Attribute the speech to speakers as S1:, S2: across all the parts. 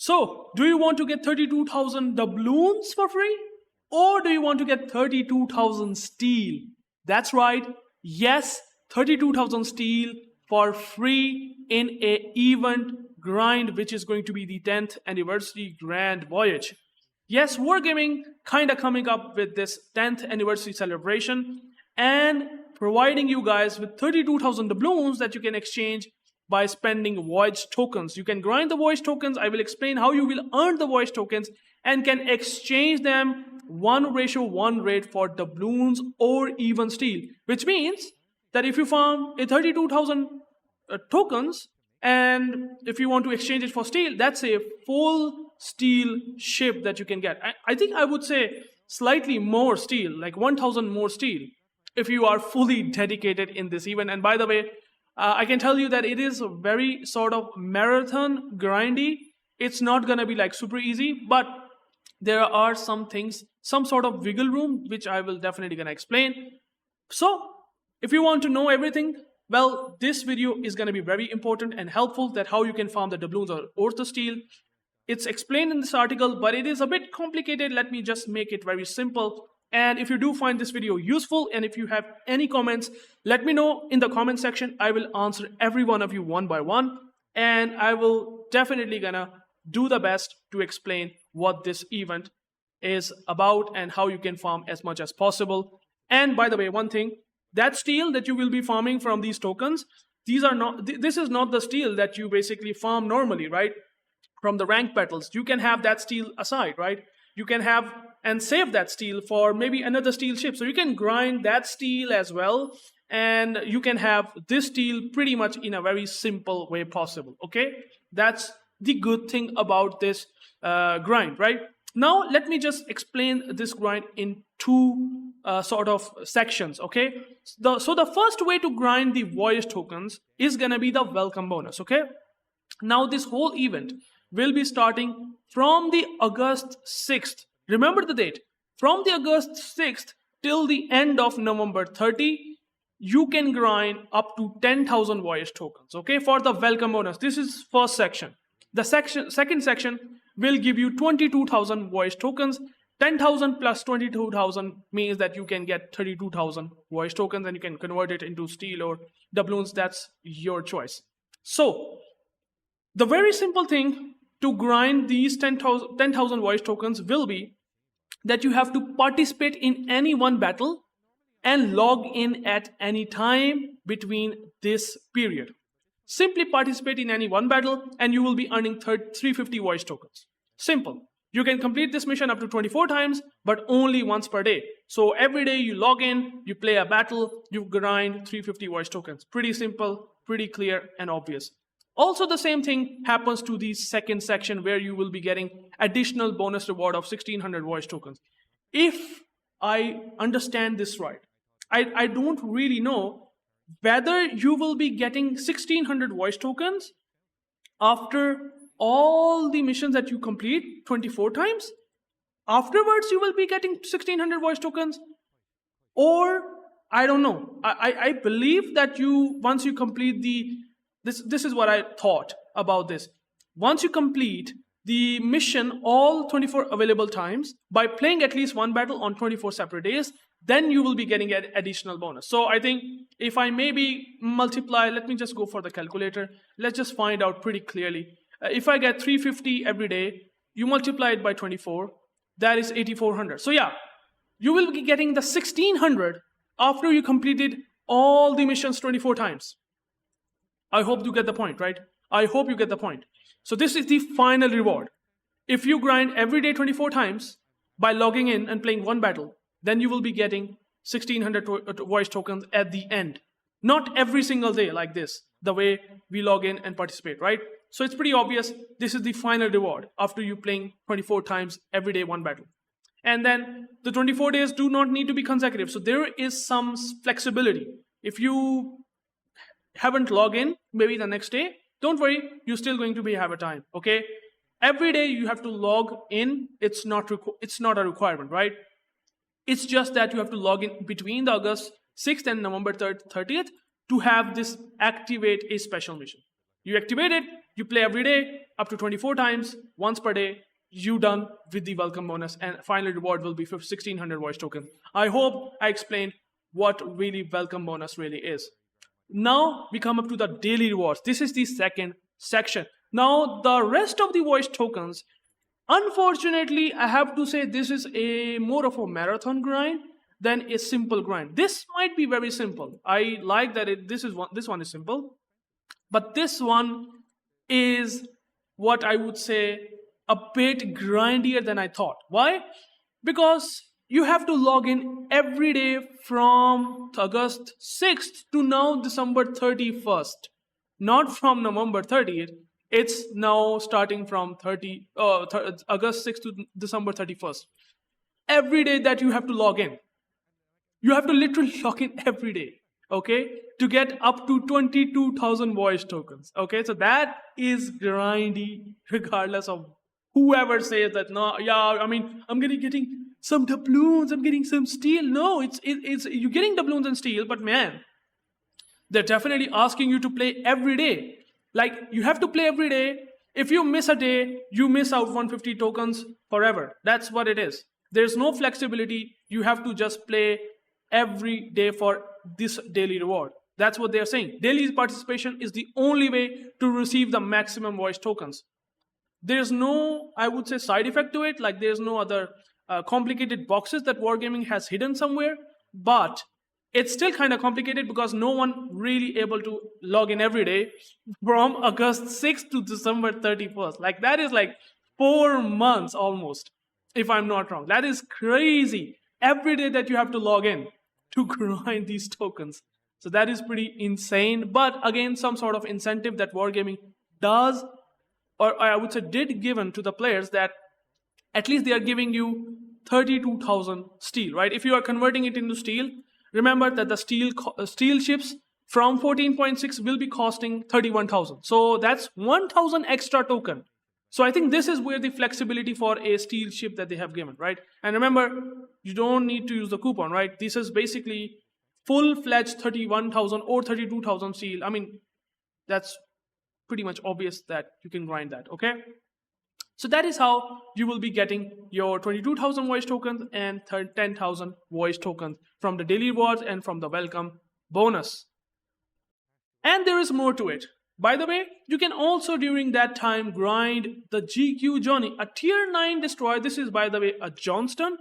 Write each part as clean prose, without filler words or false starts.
S1: So, do you want to get 32,000 doubloons for free? Or do you want to get 32,000 steel? That's right. Yes, 32,000 steel for free in a event grind, which is going to be the 10th anniversary grand voyage. Yes, Wargaming kind of coming up with this 10th anniversary celebration and providing you guys with 32,000 doubloons that you can exchange by spending voyage tokens. You can grind the voyage tokens. I will explain how you will earn the voyage tokens and can exchange them 1:1 rate for doubloons or even steel, which means that if you farm a 32,000 tokens and if you want to exchange it for steel, that's a full steel ship that you can get. I think I would say slightly more steel, like 1,000 more steel, if you are fully dedicated in this event. And by the way, I can tell you that it is a very sort of marathon grindy. It's not gonna be like super easy, but there are some things, some sort of wiggle room, which I will definitely gonna explain. So if you want to know everything, well, this video is gonna be very important and helpful, that how you can farm the doubloons or the steel. It's explained in this article, but it is a bit complicated. Let me just make it very simple. And if you do find this video useful, and if you have any comments, let me know in the comment section. I will answer every one of you one by one. And I will definitely gonna do the best to explain what this event is about and how you can farm as much as possible. And by the way, one thing, that steel that you will be farming from these tokens, this is not the steel that you basically farm normally, right? From the rank battles. You can have that steel aside, right? You can have and save that steel for maybe another steel ship. So you can grind that steel as well, and you can have this steel pretty much in a very simple way possible, okay? That's the good thing about this grind, right? Now, let me just explain this grind in two sort of sections, okay? So the first way to grind the voyage tokens is gonna be the welcome bonus, okay? Now, this whole event will be starting from the August 6th. Remember the date. From the August 6th till the end of November 30, you can grind up to 10,000 voyage tokens, okay, for the welcome bonus. This is first section. The second section will give you 22,000 voyage tokens. 10,000 plus 22,000 means that you can get 32,000 voyage tokens, and you can convert it into steel or doubloons. That's your choice. So the very simple thing to grind these 10,000 voyage tokens will be that you have to participate in any one battle and log in at any time between this period. Simply participate in any one battle and you will be earning 350 voyage tokens. Simple. You can complete this mission up to 24 times, but only once per day. So every day you log in, you play a battle, you grind 350 voyage tokens. Pretty simple, pretty clear and obvious. Also, the same thing happens to the second section, where you will be getting additional bonus reward of 1,600 voyage tokens. If I understand this right, I don't really know whether you will be getting 1,600 voyage tokens after all the missions that you complete 24 times. Afterwards, you will be getting 1,600 voyage tokens, or I don't know. I believe that once you complete this is what I thought about this. Once you complete the mission all 24 available times by playing at least one battle on 24 separate days, then you will be getting an additional bonus. So I think if I maybe multiply, let me just go for the calculator. Let's just find out pretty clearly. If I get 350 every day, you multiply it by 24, that is 8,400. So yeah, you will be getting the 1,600 after you completed all the missions 24 times. I hope you get the point, right? I hope you get the point. So this is the final reward. If you grind every day 24 times by logging in and playing one battle, then you will be getting 1,600 voyage tokens at the end. Not every single day like this, the way we log in and participate, right? So it's pretty obvious. This is the final reward after you playing 24 times every day one battle. And then the 24 days do not need to be consecutive. So there is some flexibility. If you haven't logged in, maybe the next day, don't worry, you're still going to have a time, okay? Every day you have to log in. It's not a requirement, right? It's just that you have to log in between the August 6th and November 30th to have this activate a special mission. You activate it, you play every day, up to 24 times, once per day, you done with the welcome bonus, and final reward will be for 1600 voice tokens. I hope I explained what really welcome bonus really is. Now we come up to the daily rewards. This is the second section. Now the rest of the voice tokens, unfortunately, I have to say this is a more of a marathon grind than a simple grind. This might be very simple. I like that this one is simple, but this one is what I would say a bit grindier than I thought. Why? Because you have to log in every day from August 6th to now December 31st. Not from November 30th. It's now starting from August 6th to December 31st. Every day that you have to log in. You have to literally log in every day, okay, to get up to 22,000 voice tokens, okay? So that is grindy regardless of whoever says that, no, yeah, I mean, I'm getting some doubloons, I'm getting some steel. No, it's you're getting doubloons and steel, but man, they're definitely asking you to play every day. Like, you have to play every day. If you miss a day, you miss out 150 tokens forever. That's what it is. There's no flexibility. You have to just play every day for this daily reward. That's what they're saying. Daily participation is the only way to receive the maximum voice tokens. There's no, I would say, side effect to it. Like, there's no other complicated boxes that Wargaming has hidden somewhere. But it's still kind of complicated because no one really able to log in every day from August 6th to December 31st. Like, that is like 4 months almost, if I'm not wrong. That is crazy. Every day that you have to log in to grind these tokens. So that is pretty insane. But again, some sort of incentive that Wargaming does, or I would say did given to the players, that at least they are giving you 32,000 steel, right? If you are converting it into steel, remember that the steel ships from 14.6 will be costing 31,000. So that's 1,000 extra token. So I think this is where the flexibility for a steel ship that they have given, right? And remember, you don't need to use the coupon, right? This is basically full-fledged 31,000 or 32,000 steel. I mean, that's pretty much obvious that you can grind that, okay? So that is how you will be getting your 22,000 voice tokens and 10,000 voice tokens from the daily rewards and from the welcome bonus. And there is more to it. By the way, you can also during that time grind the GQ Johnny, a tier 9 destroyer. This is, by the way, a Johnston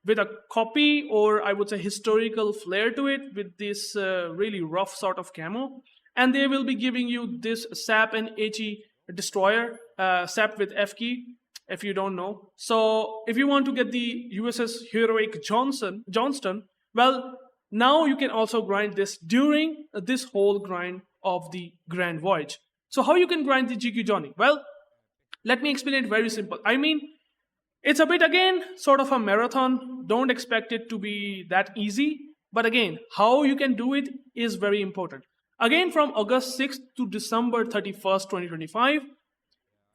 S1: with a copy, or I would say historical flair to it, with this really rough sort of camo. And they will be giving you this SAP and HE destroyer, SAP with F key, if you don't know. So if you want to get the USS Heroic Johnston, well, now you can also grind this during this whole grind of the Grand Voyage. So how you can grind the GQ Johnny? Well, let me explain it very simple. I mean, it's a bit, again, sort of a marathon. Don't expect it to be that easy. But again, how you can do it is very important. Again, from August 6th to December 31st, 2025,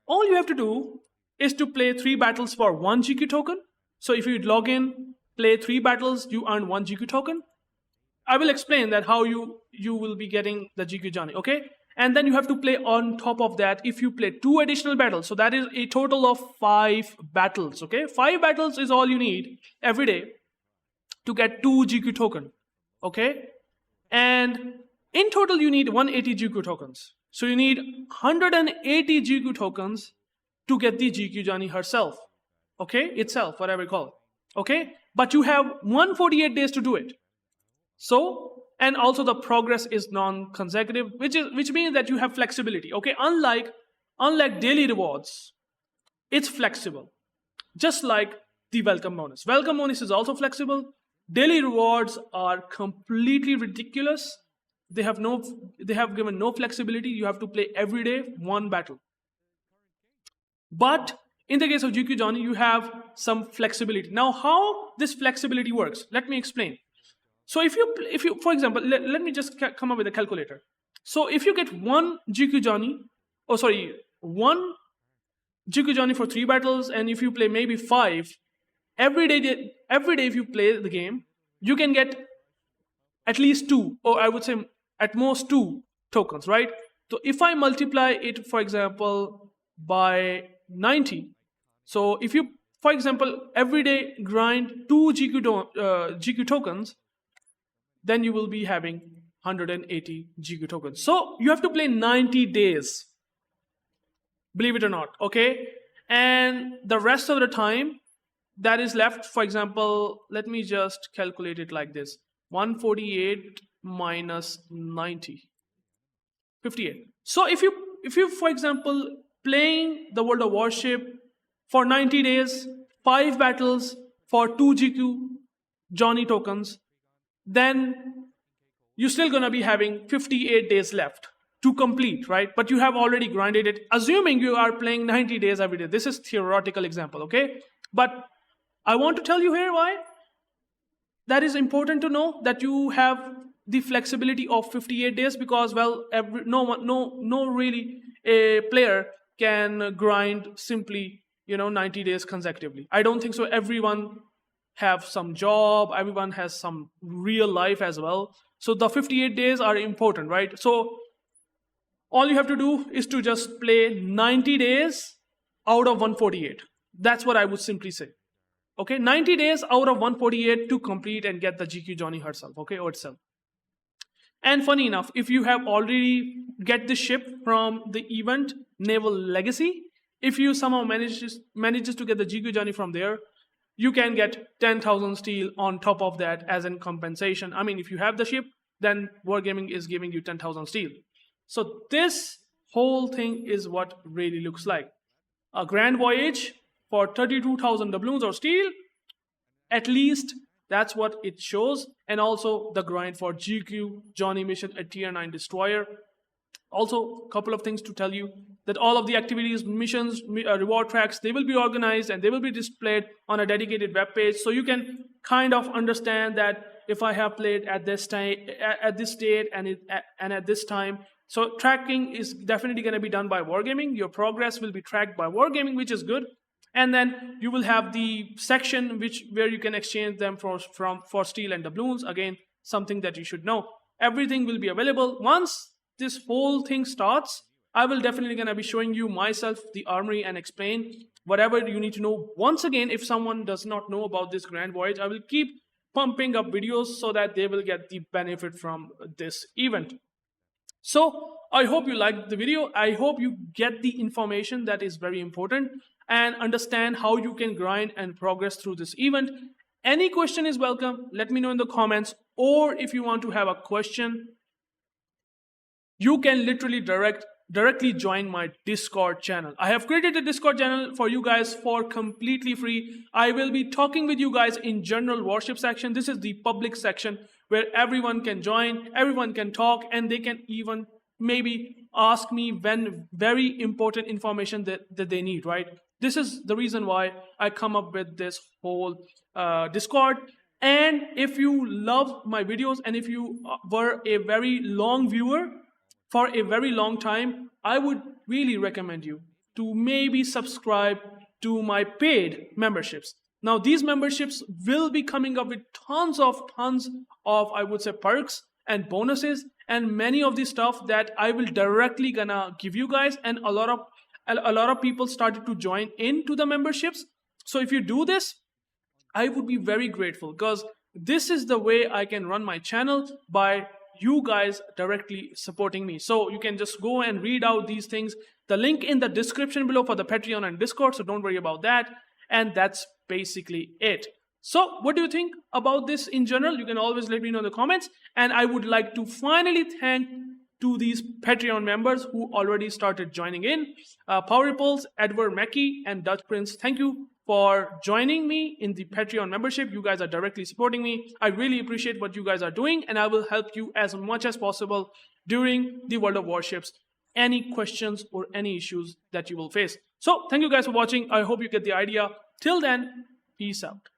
S1: all you have to do is to play 3 battles for 1 GQ token. So if you log in, play 3 battles, you earn 1 GQ token. I will explain that how you will be getting the GQ Johnny, okay? And then you have to play on top of that if you play 2 additional battles. So that is a total of 5 battles, okay? 5 battles is all you need every day to get 2 GQ token, okay? And in total, you need 180 GQ tokens. So you need 180 GQ tokens to get the GQ Johnny herself, okay? Itself, whatever you call it, okay? But you have 148 days to do it. So, and also the progress is non-consecutive, which means that you have flexibility, okay? Unlike daily rewards, it's flexible, just like the welcome bonus. Welcome bonus is also flexible. Daily rewards are completely ridiculous. They have given no flexibility. You have to play every day 1 battle. But in the case of GQ Johnny, you have some flexibility. Now, how this flexibility works, let me explain. So if you, for example, let me just come up with a calculator. So if you get 1 GQ Johnny, 1 GQ Johnny for 3 battles, and if you play maybe 5, every day if you play the game, you can get at least 2, or I would say at most 2 tokens, right? So if I multiply it, for example, by 90. So if you, for example, every day grind 2 GQ tokens, then you will be having 180 GQ tokens. So you have to play 90 days, believe it or not, okay? And the rest of the time that is left, for example, let me just calculate it like this. 148 minus 90, 58. So if you, for example, playing the World of Warship for 90 days, 5 battles for 2 GQ Johnny tokens, then you're still gonna be having 58 days left to complete, right? But you have already grinded it, assuming you are playing 90 days every day. This is theoretical example, okay? But I want to tell you here why that is important to know, that you have the flexibility of 58 days, because, well, no really a player can grind simply 90 days consecutively. I don't think so. Everyone have some job, everyone has some real life as well, so the 58 days are important, right? So all you have to do is to just play 90 days out of 148. That's what I would simply say. Okay, 90 days out of 148 to complete and get the GQ Johnny herself, okay, or itself. And funny enough, if you have already get the ship from the event Naval Legacy, if you somehow manages to get the GQ Johnny from there, you can get 10,000 steel on top of that as in compensation. I mean, if you have the ship, then Wargaming is giving you 10,000 steel. So this whole thing is what really looks like. A grand voyage for 32,000 doubloons or steel, at least that's what it shows. And also the grind for GQ Johnny mission at tier 9 destroyer. Also, a couple of things to tell you, that all of the activities, missions, reward tracks, they will be organized and they will be displayed on a dedicated web page. So you can kind of understand that if I have played at this time, at this date, and at this time. So tracking is definitely going to be done by Wargaming. Your progress will be tracked by Wargaming, which is good. And then you will have the section where you can exchange them for steel and doubloons. Again, something that you should know. Everything will be available. Once this whole thing starts, I will definitely gonna be showing you myself the armory and explain whatever you need to know. Once again, if someone does not know about this grand voyage, I will keep pumping up videos so that they will get the benefit from this event. So I hope you liked the video. I hope you get the information that is very important and understand how you can grind and progress through this event. Any question is welcome. Let me know in the comments. Or if you want to have a question, you can literally directly join my Discord channel. I have created a Discord channel for you guys for completely free. I will be talking with you guys in general warship section. This is the public section where everyone can join, everyone can talk, and they can even maybe ask me when very important information that they need, right? This is the reason why I come up with this whole Discord. And if you love my videos and if you were a very long viewer for a very long time, I would really recommend you to maybe subscribe to my paid memberships. Now, these memberships will be coming up with tons of, I would say, perks and bonuses and many of the stuff that I will directly gonna give you guys. And a lot of people started to join into the memberships. So if you do this, I would be very grateful, because this is the way I can run my channel, by you guys directly supporting me. So you can just go and read out these things. The link in the description below for the Patreon and Discord, so don't worry about that. And that's basically it. So what do you think about this in general? You can always let me know in the comments. And I would like to finally thank to these Patreon members who already started joining in. Power Ripples, Edward Mackey, and Dutch Prince, thank you for joining me in the Patreon membership. You guys are directly supporting me. I really appreciate what you guys are doing, and I will help you as much as possible during the World of Warships. Any questions or any issues that you will face. So thank you guys for watching. I hope you get the idea. Till then, peace out.